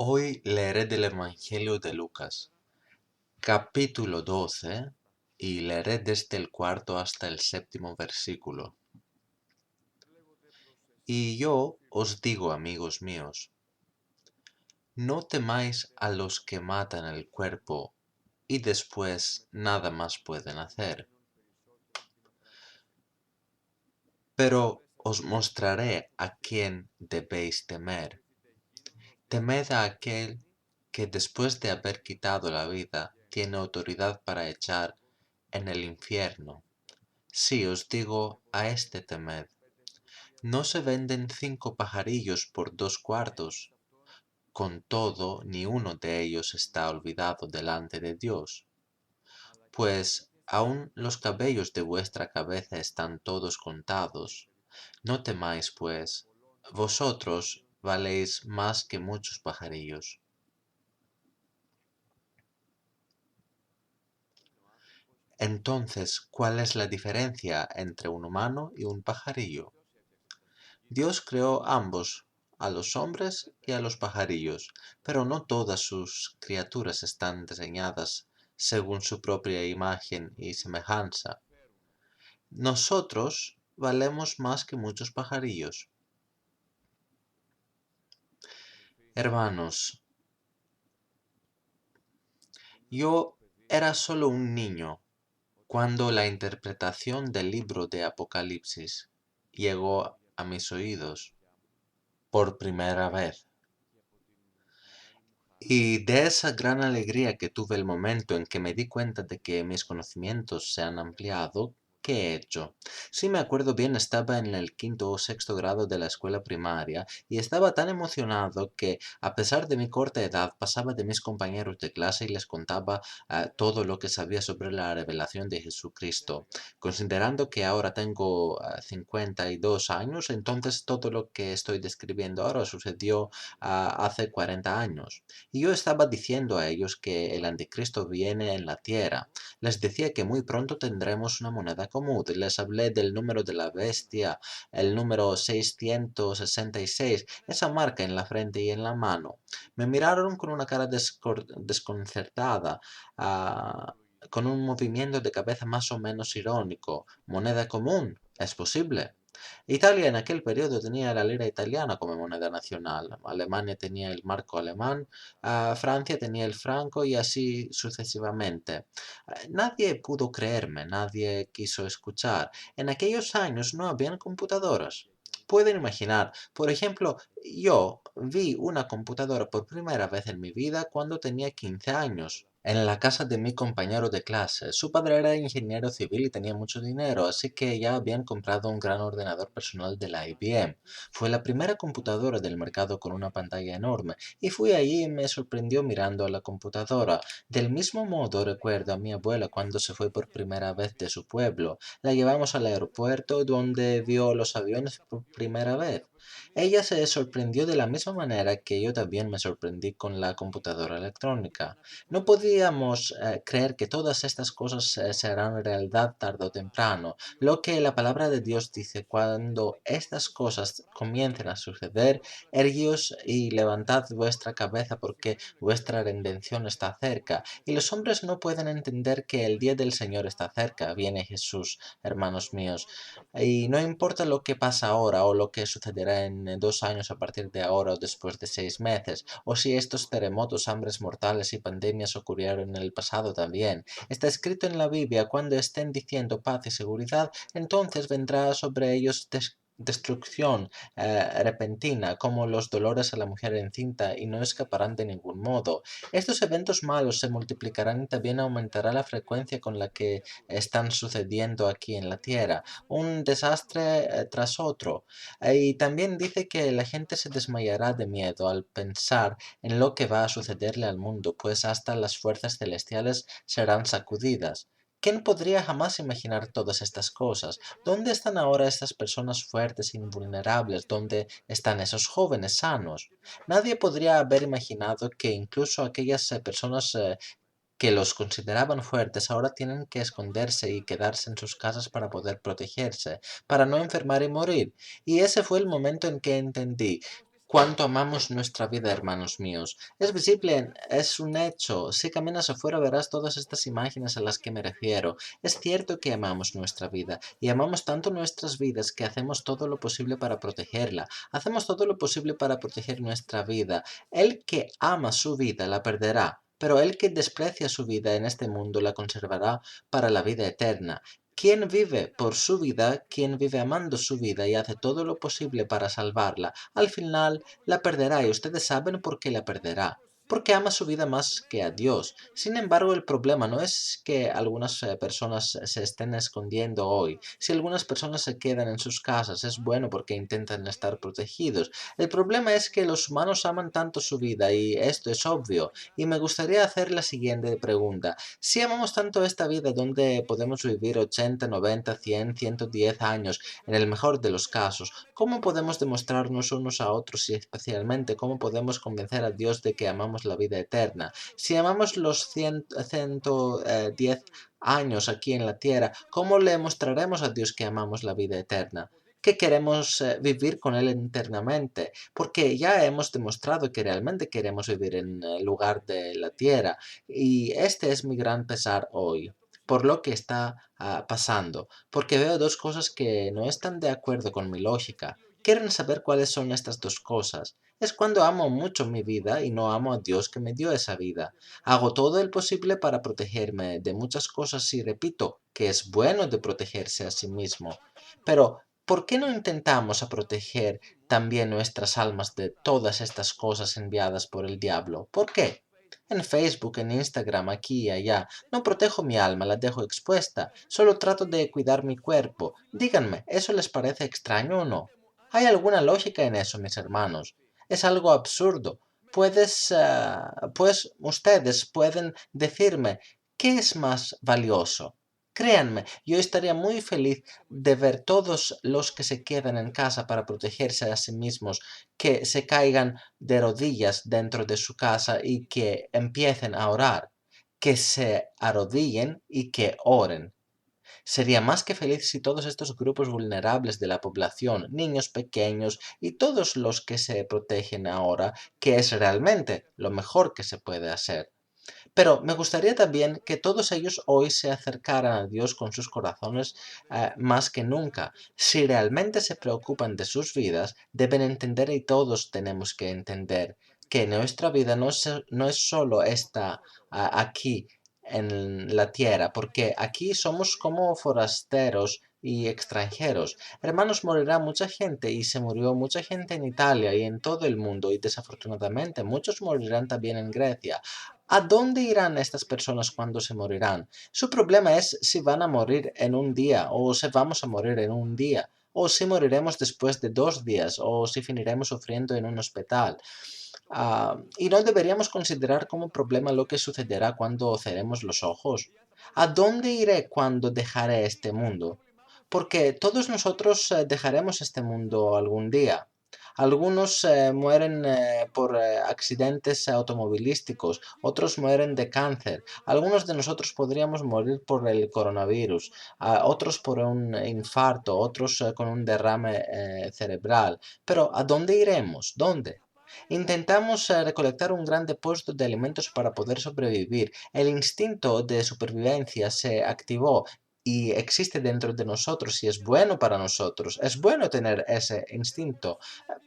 Hoy leeré del Evangelio de Lucas, capítulo 12, y leeré desde el cuarto hasta el séptimo versículo. Y yo os digo, amigos míos, no temáis a los que matan el cuerpo y después nada más pueden hacer. Pero os mostraré a quién debéis temer. Temed a aquel que después de haber quitado la vida tiene autoridad para echar en el infierno. Sí, os digo, a este temed. ¿No se venden 5 pajarillos por 2 cuartos? Con todo, ni uno de ellos está olvidado delante de Dios. Pues aun los cabellos de vuestra cabeza están todos contados. No temáis, pues, vosotros valéis más que muchos pajarillos. Entonces, ¿cuál es la diferencia entre un humano y un pajarillo? Dios creó ambos, a los hombres y a los pajarillos, pero no todas sus criaturas están diseñadas según su propia imagen y semejanza. Nosotros valemos más que muchos pajarillos. Hermanos, yo era solo un niño cuando la interpretación del libro de Apocalipsis llegó a mis oídos por primera vez. Y de esa gran alegría que tuve el momento en que me di cuenta de que mis conocimientos se han ampliado, ¿qué he hecho? Si me acuerdo bien, estaba en el quinto o sexto grado de la escuela primaria y estaba tan emocionado que, a pesar de mi corta edad, pasaba de mis compañeros de clase y les contaba todo lo que sabía sobre la revelación de Jesucristo. Considerando que ahora tengo 52 años, entonces todo lo que estoy describiendo ahora sucedió hace 40 años. Y yo estaba diciendo a ellos que el anticristo viene en la tierra. Les decía que muy pronto tendremos una moneda común. Les hablé del número de la bestia, el número 666, esa marca en la frente y en la mano. Me miraron con una cara desconcertada, con un movimiento de cabeza más o menos irónico. ¿Moneda común? ¿Es posible? Italia en aquel periodo tenía la lira italiana como moneda nacional, Alemania tenía el marco alemán, Francia tenía el franco y así sucesivamente. Nadie pudo creerme, nadie quiso escuchar. En aquellos años no habían computadoras. Pueden imaginar, por ejemplo, yo vi una computadora por primera vez en mi vida cuando tenía 15 años, en la casa de mi compañero de clase. Su padre era ingeniero civil y tenía mucho dinero, así que ya habían comprado un gran ordenador personal de la IBM. Fue la primera computadora del mercado con una pantalla enorme, y fui allí y me sorprendió mirando a la computadora. Del mismo modo recuerdo a mi abuela cuando se fue por primera vez de su pueblo. La llevamos al aeropuerto donde vio los aviones por primera vez. Ella se sorprendió de la misma manera que yo también me sorprendí con la computadora electrónica. No podíamos creer que todas estas cosas se harán realidad tarde o temprano. Lo que la palabra de Dios dice: cuando estas cosas comiencen a suceder, erguíos y levantad vuestra cabeza porque vuestra redención está cerca. Y los hombres no pueden entender que el día del Señor está cerca. Viene Jesús, hermanos míos. Y no importa lo que pasa ahora o lo que sucederá en 2 años a partir de ahora o después de 6 meses, o si estos terremotos, hambres mortales y pandemias ocurrieron en el pasado también. Está escrito en la Biblia: cuando estén diciendo paz y seguridad, entonces vendrá sobre ellos destrucción repentina, como los dolores a la mujer encinta, y no escaparán de ningún modo. Estos eventos malos se multiplicarán y también aumentará la frecuencia con la que están sucediendo aquí en la tierra, un desastre tras otro. Y también dice que la gente se desmayará de miedo al pensar en lo que va a sucederle al mundo, pues hasta las fuerzas celestiales serán sacudidas. ¿Quién podría jamás imaginar todas estas cosas? ¿Dónde están ahora estas personas fuertes e invulnerables? ¿Dónde están esos jóvenes sanos? Nadie podría haber imaginado que incluso aquellas personas que los consideraban fuertes ahora tienen que esconderse y quedarse en sus casas para poder protegerse, para no enfermar y morir. Y ese fue el momento en que entendí: cuánto amamos nuestra vida, hermanos míos. Es visible, es un hecho. Si caminas afuera verás todas estas imágenes a las que me refiero. Es cierto que amamos nuestra vida y amamos tanto nuestras vidas que hacemos todo lo posible para protegerla. Hacemos todo lo posible para proteger nuestra vida. El que ama su vida la perderá, pero el que desprecia su vida en este mundo la conservará para la vida eterna. Quien vive por su vida, quien vive amando su vida y hace todo lo posible para salvarla, al final la perderá y ustedes saben por qué la perderá. Porque ama su vida más que a Dios. Sin embargo, el problema no es que algunas personas se estén escondiendo hoy. Si algunas personas se quedan en sus casas, es bueno porque intentan estar protegidos. El problema es que los humanos aman tanto su vida y esto es obvio. Y me gustaría hacer la siguiente pregunta. Si amamos tanto esta vida donde podemos vivir 80, 90, 100, 110 años, en el mejor de los casos, ¿cómo podemos demostrarnos unos a otros y especialmente cómo podemos convencer a Dios de que amamos la vida eterna? Si amamos los 110 años aquí en la tierra, ¿cómo le mostraremos a Dios que amamos la vida eterna? Que queremos vivir con Él eternamente, porque ya hemos demostrado que realmente queremos vivir en el lugar de la tierra, y este es mi gran pesar hoy, por lo que está pasando, porque veo dos cosas que no están de acuerdo con mi lógica. ¿Quieren saber cuáles son estas dos cosas? Es cuando amo mucho mi vida y no amo a Dios que me dio esa vida. Hago todo el posible para protegerme de muchas cosas y repito que es bueno de protegerse a sí mismo. Pero, ¿por qué no intentamos a proteger también nuestras almas de todas estas cosas enviadas por el diablo? ¿Por qué? En Facebook, en Instagram, aquí y allá. No protejo mi alma, la dejo expuesta. Solo trato de cuidar mi cuerpo. Díganme, ¿eso les parece extraño o no? ¿Hay alguna lógica en eso, mis hermanos? Es algo absurdo. Pues ustedes pueden decirme, ¿qué es más valioso? Créanme, yo estaría muy feliz de ver todos los que se quedan en casa para protegerse a sí mismos, que se caigan de rodillas dentro de su casa y que empiecen a orar, que se arrodillen y que oren. Sería más que feliz si todos estos grupos vulnerables de la población, niños pequeños y todos los que se protegen ahora, que es realmente lo mejor que se puede hacer. Pero me gustaría también que todos ellos hoy se acercaran a Dios con sus corazones más que nunca. Si realmente se preocupan de sus vidas, deben entender y todos tenemos que entender que nuestra vida no es solo esta aquí en la tierra, porque aquí somos como forasteros y extranjeros. Hermanos, morirá mucha gente y se murió mucha gente en Italia y en todo el mundo y desafortunadamente muchos morirán también en Grecia. ¿A dónde irán estas personas cuando se morirán? Su problema es si van a morir en un día o si vamos a morir en un día o si moriremos después de 2 días o si finiremos sufriendo en un hospital. Y no deberíamos considerar como problema lo que sucederá cuando cerremos los ojos. ¿A dónde iré cuando dejaré este mundo? Porque todos nosotros dejaremos este mundo algún día. Algunos mueren por accidentes automovilísticos, otros mueren de cáncer, algunos de nosotros podríamos morir por el coronavirus, otros por un infarto, otros con un derrame cerebral. Pero ¿a dónde iremos? ¿Dónde? Intentamos recolectar un gran depósito de alimentos para poder sobrevivir. El instinto de supervivencia se activó y existe dentro de nosotros y es bueno para nosotros. Es bueno tener ese instinto.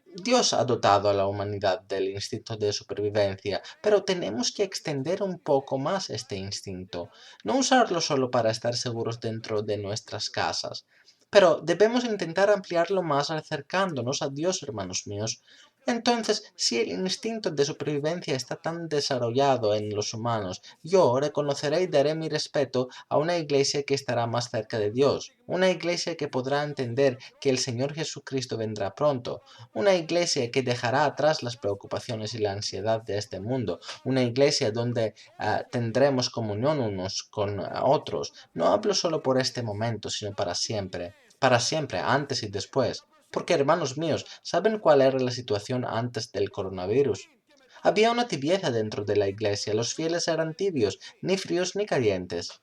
Dios ha dotado a la humanidad del instinto de supervivencia, pero tenemos que extender un poco más este instinto. No usarlo solo para estar seguros dentro de nuestras casas. Pero debemos intentar ampliarlo más acercándonos a Dios, hermanos míos. Entonces, si el instinto de supervivencia está tan desarrollado en los humanos, yo reconoceré y daré mi respeto a una iglesia que estará más cerca de Dios, una iglesia que podrá entender que el Señor Jesucristo vendrá pronto, una iglesia que dejará atrás las preocupaciones y la ansiedad de este mundo, una iglesia donde tendremos comunión unos con otros. No hablo solo por este momento, sino para siempre, antes y después. Porque, hermanos míos, ¿saben cuál era la situación antes del coronavirus? Había una tibieza dentro de la iglesia, los fieles eran tibios, ni fríos ni calientes.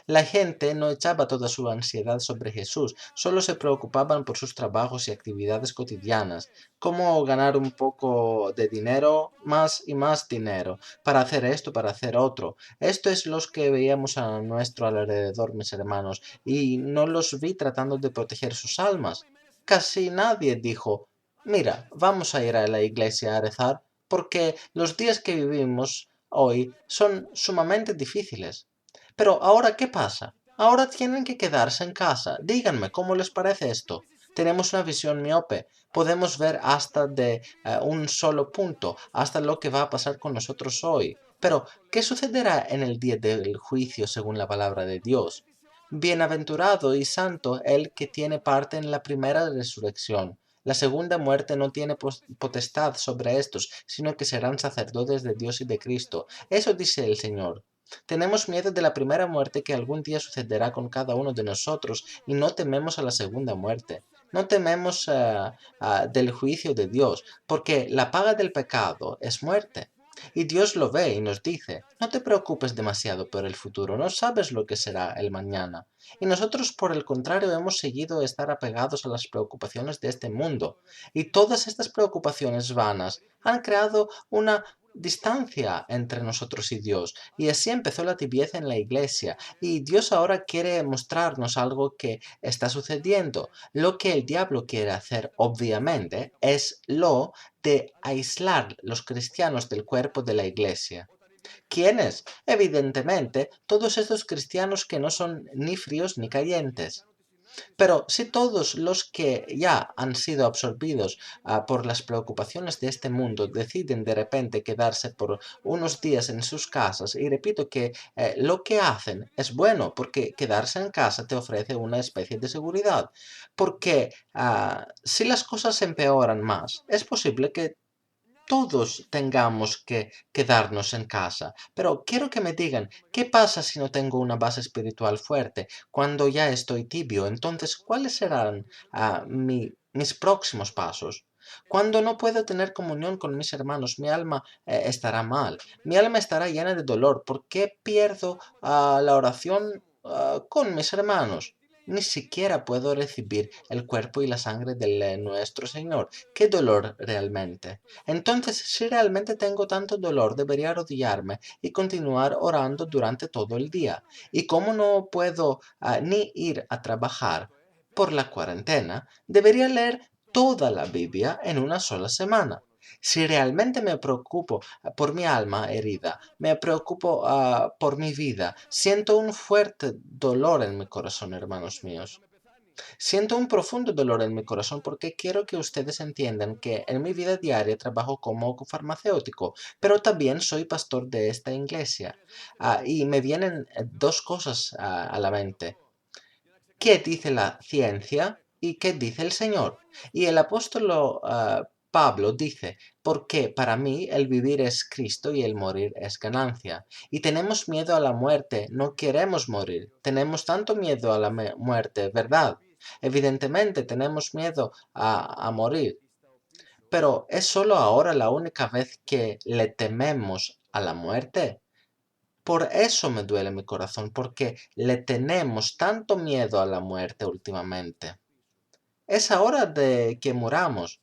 La gente no echaba toda su ansiedad sobre Jesús, solo se preocupaban por sus trabajos y actividades cotidianas, cómo ganar un poco de dinero, más y más dinero, para hacer esto, para hacer otro. Esto es lo que veíamos a nuestro alrededor, mis hermanos, y no los vi tratando de proteger sus almas. Casi nadie dijo, mira, vamos a ir a la iglesia a rezar, porque los días que vivimos hoy son sumamente difíciles. Pero ahora, ¿qué pasa? Ahora tienen que quedarse en casa. Díganme, ¿cómo les parece esto? Tenemos una visión miope. Podemos ver hasta de un solo punto, hasta lo que va a pasar con nosotros hoy. Pero, ¿qué sucederá en el día del juicio según la palabra de Dios? Bienaventurado y santo el que tiene parte en la primera resurrección. La segunda muerte no tiene potestad sobre estos, sino que serán sacerdotes de Dios y de Cristo. Eso dice el Señor. Tenemos miedo de la primera muerte que algún día sucederá con cada uno de nosotros y no tememos a la segunda muerte. No tememos del juicio de Dios, porque la paga del pecado es muerte. Y Dios lo ve y nos dice, no te preocupes demasiado por el futuro, no sabes lo que será el mañana. Y nosotros, por el contrario, hemos seguido estar apegados a las preocupaciones de este mundo. Y todas estas preocupaciones vanas han creado una distancia entre nosotros y Dios. Y así empezó la tibieza en la iglesia. Y Dios ahora quiere mostrarnos algo que está sucediendo. Lo que el diablo quiere hacer, obviamente, es lo de aislar los cristianos del cuerpo de la iglesia. ¿Quiénes? Evidentemente, todos estos cristianos que no son ni fríos ni calientes. Pero si todos los que ya han sido absorbidos por las preocupaciones de este mundo deciden de repente quedarse por unos días en sus casas, y repito que lo que hacen es bueno, porque quedarse en casa te ofrece una especie de seguridad, porque si las cosas empeoran más, es posible que todos tengamos que quedarnos en casa. Pero quiero que me digan, ¿qué pasa si no tengo una base espiritual fuerte? Cuando ya estoy tibio, entonces, ¿cuáles serán mis próximos pasos? Cuando no puedo tener comunión con mis hermanos, mi alma estará mal, mi alma estará llena de dolor. ¿Por qué pierdo la oración con mis hermanos? Ni siquiera puedo recibir el cuerpo y la sangre de nuestro Señor. ¡Qué dolor realmente! Entonces, si realmente tengo tanto dolor, debería arrodillarme y continuar orando durante todo el día. Y como no puedo ni ir a trabajar por la cuarentena, debería leer toda la Biblia en una sola semana. Si realmente me preocupo por mi alma herida, me preocupo por mi vida, siento un fuerte dolor en mi corazón, hermanos míos. Siento un profundo dolor en mi corazón porque quiero que ustedes entiendan que en mi vida diaria trabajo como farmacéutico, pero también soy pastor de esta iglesia. Y me vienen dos cosas a la mente. ¿Qué dice la ciencia y qué dice el Señor? Y el apóstol Pablo dice, porque para mí el vivir es Cristo y el morir es ganancia. Y tenemos miedo a la muerte, no queremos morir. Tenemos tanto miedo a la muerte, ¿verdad? Evidentemente tenemos miedo a morir, pero ¿es solo ahora la única vez que le tememos a la muerte? Por eso me duele mi corazón, porque le tenemos tanto miedo a la muerte últimamente. Es hora de que muramos.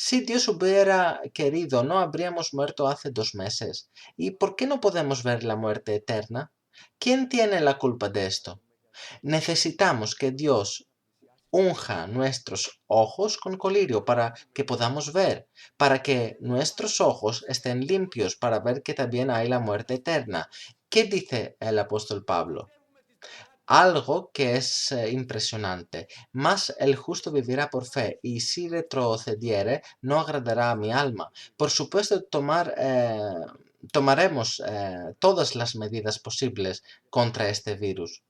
Si Dios hubiera querido, no habríamos muerto hace 2 meses. ¿Y por qué no podemos ver la muerte eterna? ¿Quién tiene la culpa de esto? Necesitamos que Dios unja nuestros ojos con colirio para que podamos ver, para que nuestros ojos estén limpios para ver que también hay la muerte eterna. ¿Qué dice el apóstol Pablo? Algo que es impresionante. Mas el justo vivirá por fe, y si retrocediere, no agradará a mi alma. Por supuesto, tomaremos todas las medidas posibles contra este virus.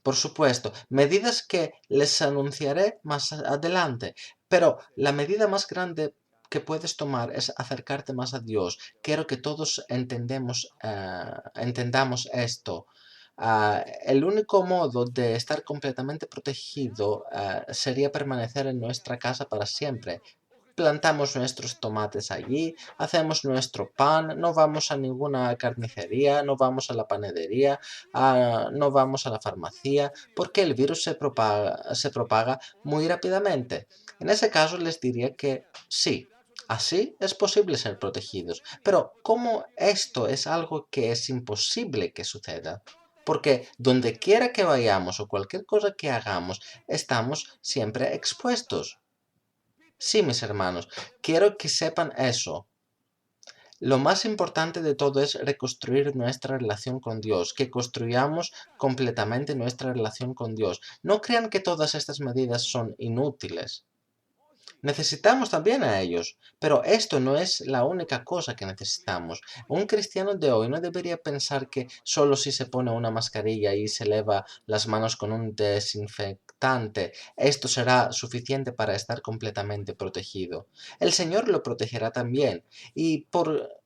Por supuesto, medidas que les anunciaré más adelante, pero la medida más grande que puedes tomar es acercarte más a Dios. Quiero que todos entendamos esto. El único modo de estar completamente protegido sería permanecer en nuestra casa para siempre. plantamos nuestros tomates allí, hacemos nuestro pan, no vamos a ninguna carnicería, no vamos a la panadería, no vamos a la farmacia, porque el virus se propaga muy rápidamente. En ese caso les diría que sí. Así es posible ser protegidos, pero ¿cómo esto es algo que es imposible que suceda? Porque donde quiera que vayamos o cualquier cosa que hagamos, estamos siempre expuestos. Sí, mis hermanos, quiero que sepan eso. Lo más importante de todo es reconstruir nuestra relación con Dios, que construyamos completamente nuestra relación con Dios. No crean que todas estas medidas son inútiles. Necesitamos también a ellos, pero esto no es la única cosa que necesitamos. Un cristiano de hoy no debería pensar que solo si se pone una mascarilla y se lava las manos con un desinfectante, esto será suficiente para estar completamente protegido. El Señor lo protegerá también. ¿Y por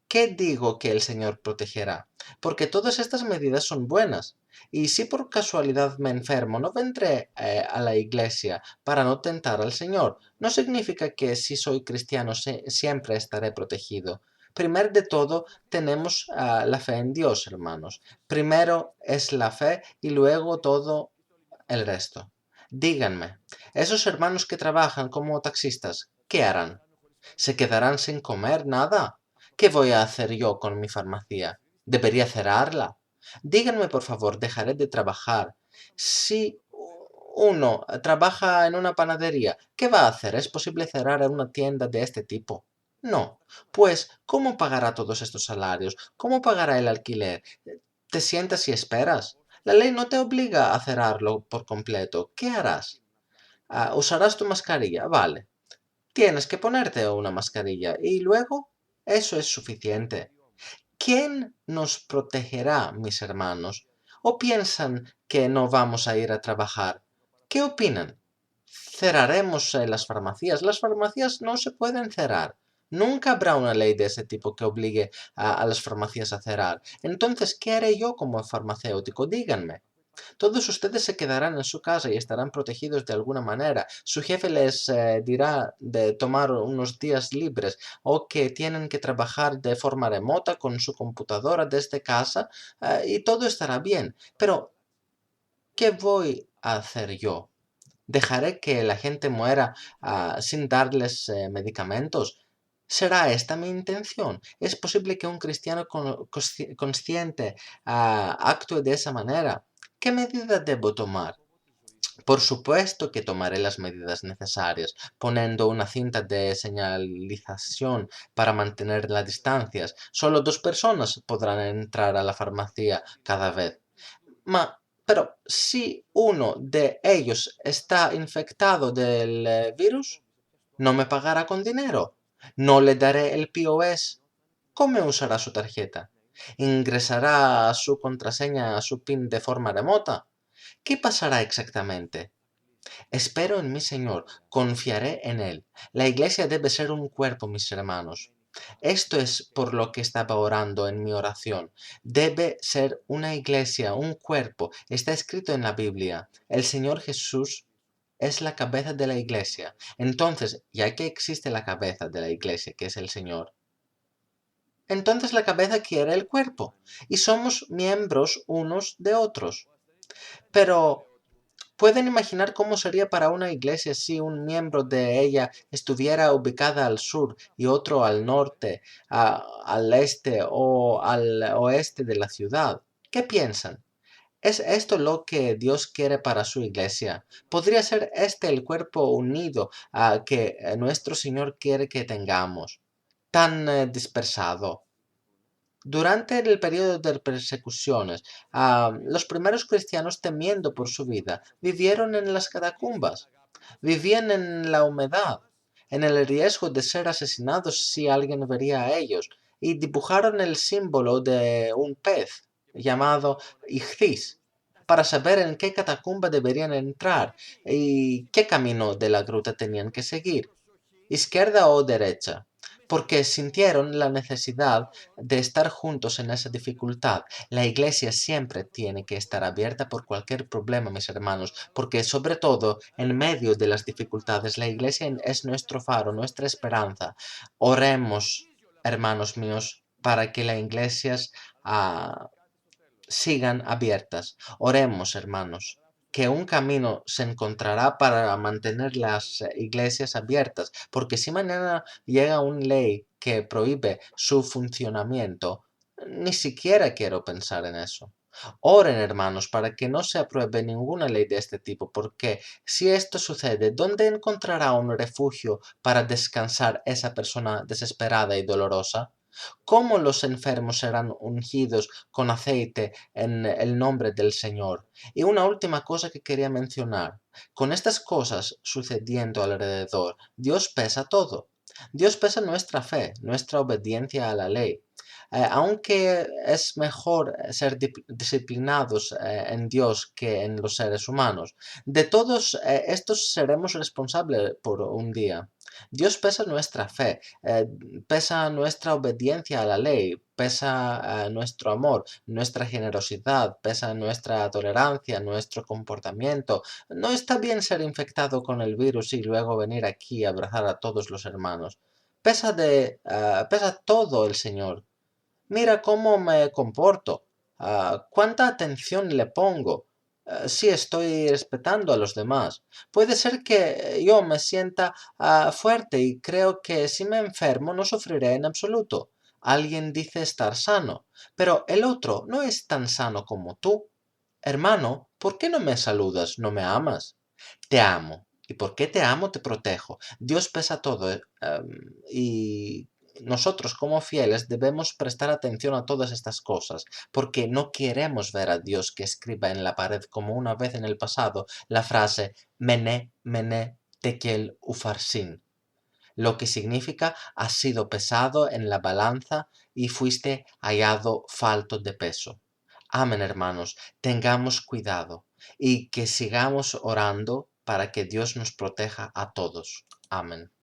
qué digo que el Señor protegerá? Porque todas estas medidas son buenas. Y si por casualidad me enfermo, no vendré a la iglesia para no tentar al Señor. No significa que si soy cristiano siempre estaré protegido. Primero de todo, tenemos la fe en Dios, hermanos. Primero es la fe y luego todo el resto. Díganme, esos hermanos que trabajan como taxistas, ¿qué harán? ¿Se quedarán sin comer nada? ¿Qué voy a hacer yo con mi farmacia? ¿Debería cerrarla? Díganme, por favor, dejaré de trabajar. Si uno trabaja en una panadería, ¿qué va a hacer? ¿Es posible cerrar una tienda de este tipo? No. Pues, ¿cómo pagará todos estos salarios? ¿Cómo pagará el alquiler? ¿Te sientas y esperas? La ley no te obliga a cerrarlo por completo. ¿Qué harás? ¿Usarás tu mascarilla? Vale. Tienes que ponerte una mascarilla y luego eso es suficiente. ¿Quién nos protegerá, mis hermanos? ¿O piensan que no vamos a ir a trabajar? ¿Qué opinan? Cerraremos las farmacias. Las farmacias no se pueden cerrar. Nunca habrá una ley de ese tipo que obligue a las farmacias a cerrar. Entonces, ¿qué haré yo como farmacéutico? Díganme. Todos ustedes se quedarán en su casa y estarán protegidos de alguna manera. Su jefe les dirá de tomar unos días libres o que tienen que trabajar de forma remota con su computadora desde casa y todo estará bien. Pero, ¿qué voy a hacer yo? ¿Dejaré que la gente muera sin darles medicamentos? ¿Será esta mi intención? ¿Es posible que un cristiano consciente actúe de esa manera? ¿Qué medida debo tomar? Por supuesto que tomaré las medidas necesarias, poniendo una cinta de señalización para mantener las distancias. Solo 2 personas podrán entrar a la farmacia cada vez. Pero si uno de ellos está infectado del virus, no me pagará con dinero. No le daré el POS. ¿Cómo usará su tarjeta? ¿Ingresará su contraseña a su PIN de forma remota? ¿Qué pasará exactamente? Espero en mi Señor, confiaré en Él. La iglesia debe ser un cuerpo, mis hermanos. Esto es por lo que estaba orando en mi oración. Debe ser una iglesia, un cuerpo. Está escrito en la Biblia. El Señor Jesús es la cabeza de la iglesia. Entonces, ya que existe la cabeza de la iglesia, que es el Señor, entonces la cabeza quiere el cuerpo. Y somos miembros unos de otros. Pero ¿pueden imaginar cómo sería para una iglesia si un miembro de ella estuviera ubicada al sur y otro al norte, al este o al oeste de la ciudad? ¿Qué piensan? ¿Es esto lo que Dios quiere para su iglesia? ¿Podría ser este el cuerpo unido que nuestro Señor quiere que tengamos? Tan dispersado. Durante el periodo de persecuciones, los primeros cristianos, temiendo por su vida, vivieron en las catacumbas, vivían en la humedad, en el riesgo de ser asesinados si alguien vería a ellos, y dibujaron el símbolo de un pez llamado Ichthys para saber en qué catacumba deberían entrar y qué camino de la gruta tenían que seguir, izquierda o derecha. porque sintieron la necesidad de estar juntos en esa dificultad. La iglesia siempre tiene que estar abierta por cualquier problema, mis hermanos, porque sobre todo en medio de las dificultades, la iglesia es nuestro faro, nuestra esperanza. Oremos, hermanos míos, para que las iglesias sigan abiertas. Oremos, hermanos, que un camino se encontrará para mantener las iglesias abiertas, porque si mañana llega una ley que prohíbe su funcionamiento, ni siquiera quiero pensar en eso. Oren, hermanos, para que no se apruebe ninguna ley de este tipo, porque si esto sucede, ¿dónde encontrará un refugio para descansar esa persona desesperada y dolorosa? ¿Cómo los enfermos serán ungidos con aceite en el nombre del Señor? Y una última cosa que quería mencionar. Con estas cosas sucediendo alrededor, Dios pesa todo. Dios pesa nuestra fe, nuestra obediencia a la ley. Aunque es mejor ser disciplinados en Dios que en los seres humanos, de todos estos seremos responsables por un día. Dios pesa nuestra fe, pesa nuestra obediencia a la ley, pesa nuestro amor, nuestra generosidad, pesa nuestra tolerancia, nuestro comportamiento. No está bien ser infectado con el virus y luego venir aquí a abrazar a todos los hermanos. Pesa todo el Señor. Mira cómo me comporto, cuánta atención le pongo, si estoy respetando a los demás. Puede ser que yo me sienta fuerte y creo que si me enfermo no sufriré en absoluto. Alguien dice estar sano, pero el otro no es tan sano como tú. Hermano, ¿por qué no me saludas? ¿No me amas? Te amo. Y porque te amo, te protejo. Dios pesa todo, y nosotros como fieles debemos prestar atención a todas estas cosas, porque no queremos ver a Dios que escriba en la pared como una vez en el pasado la frase Mené, Mené, Tekel, Ufarsin, lo que significa has sido pesado en la balanza y fuiste hallado falto de peso. Amén, hermanos, tengamos cuidado y que sigamos orando para que Dios nos proteja a todos. Amén.